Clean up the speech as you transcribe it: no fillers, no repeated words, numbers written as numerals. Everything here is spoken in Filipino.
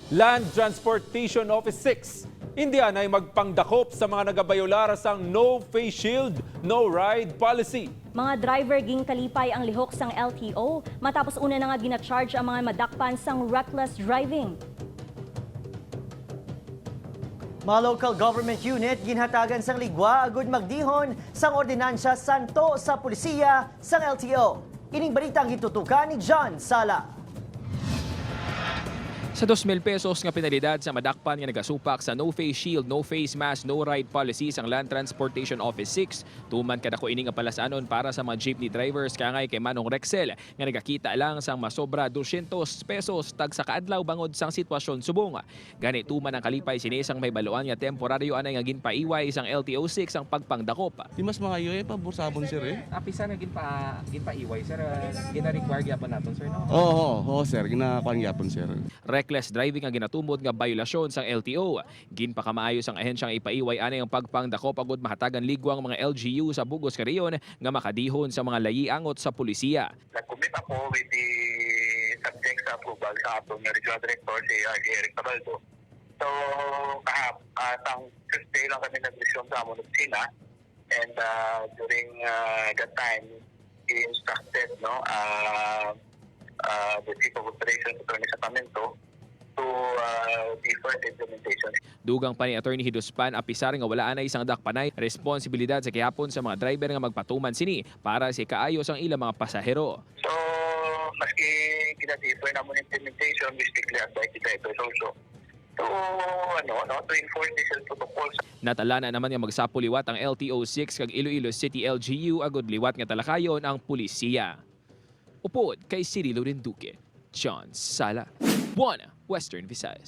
Land Transportation Office 6. Indian ay magpangdakop sa mga nagabayulara sang no face shield, no ride policy. Mga driver ging kalipay ang lihok sang LTO matapos una na nga ginacharge ang mga madakpan sang reckless driving. Mga local government unit ginhatagan sang ligwa agud magdihon sang ordinansya santo sa pulisiya sang LTO. Ining balitang gitutukan ni John Sala. Sa 2,000 pesos nga penalidad sa madakpan nga nagasupak sa no face shield, no face mask, no ride policy sang Land Transportation Office 6, tuman kadako ini nga palasanon para sa mga jeepney drivers kangay kay Manong Rexel nga nagakita lang sang masobra 200 pesos tag sa kaadlaw bangod sang sitwasyon subong. Gani tuman ang kalipay sinisang may baluan nga temporaryo anay nga ginpaiway sang LTO 6 ang pagpangdakop. Di mas mga iyo pabor sabon sir eh. Apisa na ginpaiway sir, gina-require gyapon naton sir no. Oo sir, ginakuan gyapon sir. Reckless driving ang ginatumod nga biolasyon sa LTO. Ginpakamaayos ang ahensyang ipaiway anay ang pagpangdako pagod mahatagan ligwang mga LGU sa Bugos Carion nga makadihon sa mga layiangot sa pulisiya. Nag-commit ako with the subject sa approval sa atong Regional Director si Eric Tabaldo. So, kahapon Tuesday lang kami nag-resume sa among opisina and during that time, he instructed the Chief of Operations Attorney Sacramento to defer the implementation. Dugang pa ni Attorney Hiduspan apisar nga wala na isang dakpanay responsibilidad sa gihapon sa mga driver nga magpatuman sini para sa kaayos ang ilang mga pasahero. So, maski kina-defer na mo implementation, we strictly advise the drivers also to enforce this protocol. Natala na naman nga magsapuliwat ang LTO 6 kag Iloilo City LGU agud liwat nga talakayon ang pulisiya. Upod kay Cirilo Renduque, John Sala, Buona, Western Visayas.